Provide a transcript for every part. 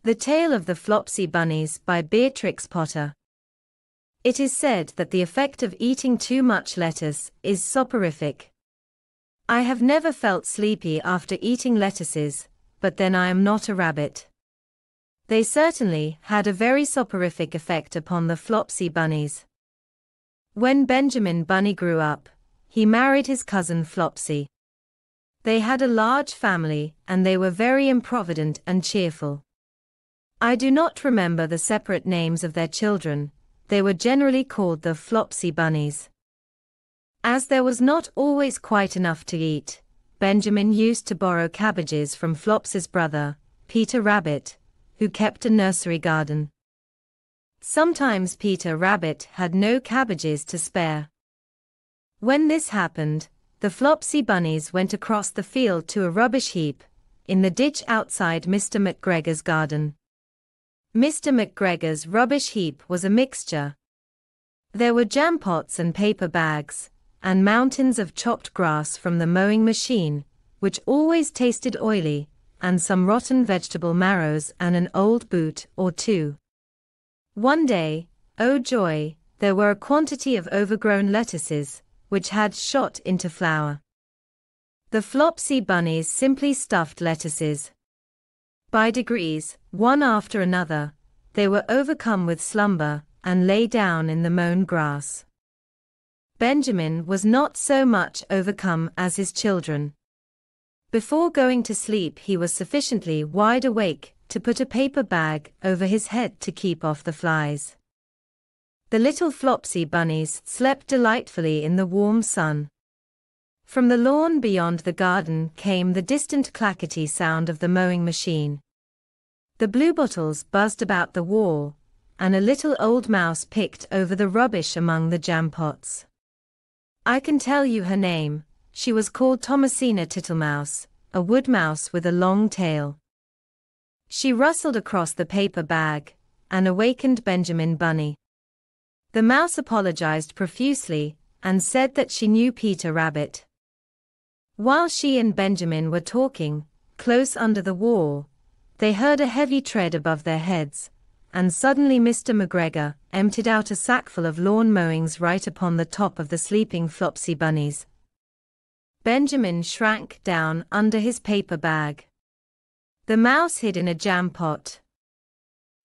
The Tale of the Flopsy Bunnies by Beatrix Potter. It is said that the effect of eating too much lettuce is soporific. I have never felt sleepy after eating lettuces, but then I am not a rabbit. They certainly had a very soporific effect upon the Flopsy Bunnies. When Benjamin Bunny grew up, he married his cousin Flopsy. They had a large family and they were very improvident and cheerful. I do not remember the separate names of their children. They were generally called the Flopsy Bunnies. As there was not always quite enough to eat, Benjamin used to borrow cabbages from Flopsy's brother, Peter Rabbit, who kept a nursery garden. Sometimes Peter Rabbit had no cabbages to spare. When this happened, the Flopsy Bunnies went across the field to a rubbish heap in the ditch outside Mr. McGregor's garden. Mr. McGregor's rubbish heap was a mixture. There were jam pots and paper bags, and mountains of chopped grass from the mowing machine, which always tasted oily, and some rotten vegetable marrows and an old boot or two. One day, oh joy, there were a quantity of overgrown lettuces, which had shot into flower. The Flopsy Bunnies simply stuffed lettuces. By degrees, one after another, they were overcome with slumber, and lay down in the mown grass. Benjamin was not so much overcome as his children. Before going to sleep he was sufficiently wide awake to put a paper bag over his head to keep off the flies. The little Flopsy Bunnies slept delightfully in the warm sun. From the lawn beyond the garden came the distant clackety sound of the mowing machine. The bluebottles buzzed about the wall, and a little old mouse picked over the rubbish among the jam pots. I can tell you her name. She was called Thomasina Tittlemouse, a wood mouse with a long tail. She rustled across the paper bag, and awakened Benjamin Bunny. The mouse apologized profusely, and said that she knew Peter Rabbit. While she and Benjamin were talking, close under the wall, they heard a heavy tread above their heads, and suddenly Mr. McGregor emptied out a sackful of lawn mowings right upon the top of the sleeping Flopsy Bunnies. Benjamin shrank down under his paper bag. The mouse hid in a jam pot.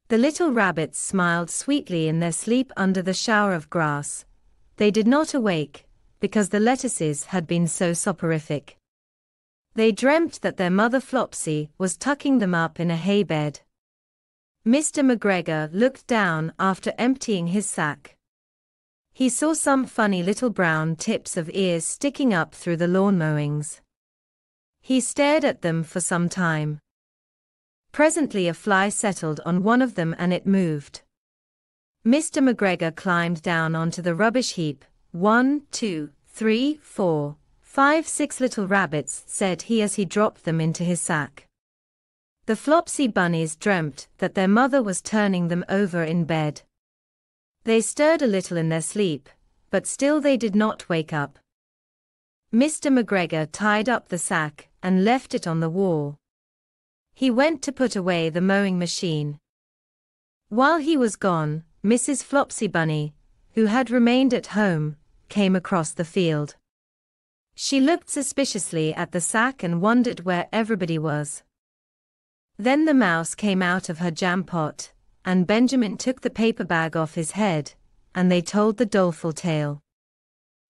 The little rabbits smiled sweetly in their sleep under the shower of grass. They did not awake, because the lettuces had been so soporific. They dreamt that their mother Flopsy was tucking them up in a hay bed. Mr. McGregor looked down after emptying his sack. He saw some funny little brown tips of ears sticking up through the lawn mowings. He stared at them for some time. Presently a fly settled on one of them and it moved. Mr. McGregor climbed down onto the rubbish heap. 1, 2, 3, 4, 5, 6 little rabbits, said he as he dropped them into his sack. The Flopsy Bunnies dreamt that their mother was turning them over in bed. They stirred a little in their sleep, but still they did not wake up. Mr. McGregor tied up the sack and left it on the wall. He went to put away the mowing machine. While he was gone, Mrs. Flopsy Bunny, who had remained at home, came across the field. She looked suspiciously at the sack and wondered where everybody was. Then the mouse came out of her jam pot, and Benjamin took the paper bag off his head, and they told the doleful tale.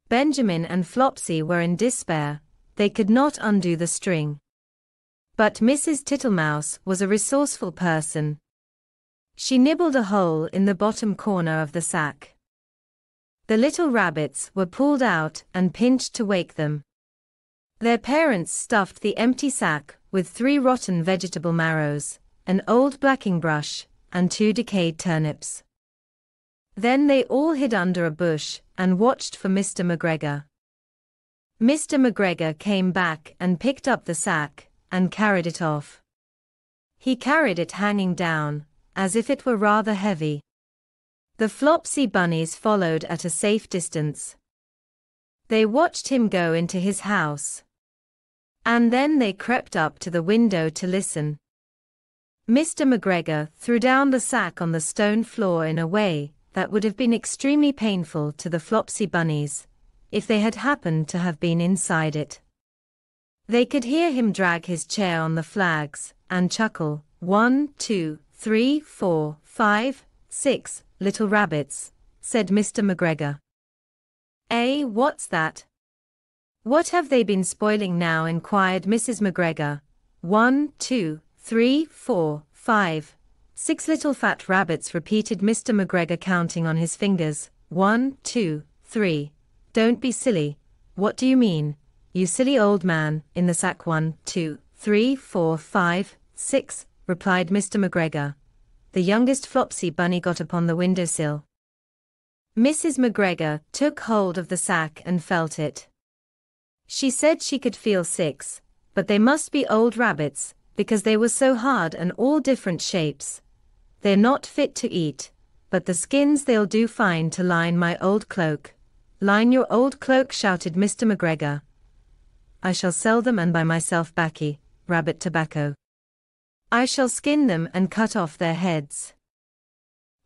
Benjamin and Flopsy were in despair. They could not undo the string. But Mrs. Tittlemouse was a resourceful person. She nibbled a hole in the bottom corner of the sack. The little rabbits were pulled out and pinched to wake them. Their parents stuffed the empty sack with 3 rotten vegetable marrows, an old blacking brush, and 2 decayed turnips. Then they all hid under a bush and watched for Mr. McGregor. Mr. McGregor came back and picked up the sack and carried it off. He carried it hanging down, as if it were rather heavy. The Flopsy Bunnies followed at a safe distance. They watched him go into his house. And then they crept up to the window to listen. Mr. McGregor threw down the sack on the stone floor in a way that would have been extremely painful to the Flopsy Bunnies, if they had happened to have been inside it. They could hear him drag his chair on the flags, and chuckle, 1, 2, 3, 4, 5, 6, little rabbits, said Mr. McGregor. What's that? What have they been spoiling now? Inquired Mrs. McGregor. 1, 2, 3, 4, 5, 6 little fat rabbits, repeated Mr. McGregor, counting on his fingers. 1, 2, 3. Don't be silly. What do you mean, you silly old man? In the sack. 1, 2, 3, 4, 5, 6, replied Mr. McGregor. The youngest Flopsy Bunny got upon the windowsill. Mrs. McGregor took hold of the sack and felt it. She said she could feel 6, but they must be old rabbits, because they were so hard and all different shapes. They're not fit to eat, but the skins they'll do fine to line my old cloak. Line your old cloak, shouted Mr. McGregor. I shall sell them and buy myself baccy, rabbit tobacco. I shall skin them and cut off their heads.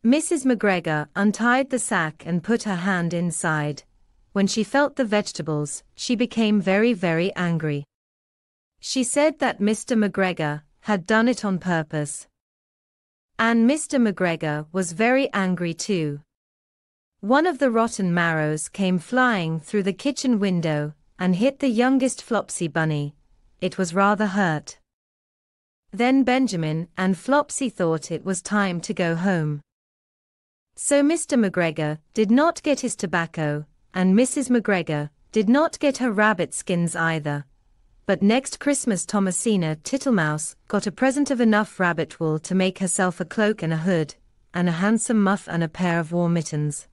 Mrs. McGregor untied the sack and put her hand inside. When she felt the vegetables, she became very, very angry. She said that Mr. McGregor had done it on purpose. And Mr. McGregor was very angry too. One of the rotten marrows came flying through the kitchen window and hit the youngest Flopsy Bunny. It was rather hurt. Then Benjamin and Flopsy thought it was time to go home. So Mr. McGregor did not get his tobacco, and Mrs. McGregor did not get her rabbit skins either. But next Christmas Thomasina Tittlemouse got a present of enough rabbit wool to make herself a cloak and a hood, and a handsome muff and a pair of warm mittens.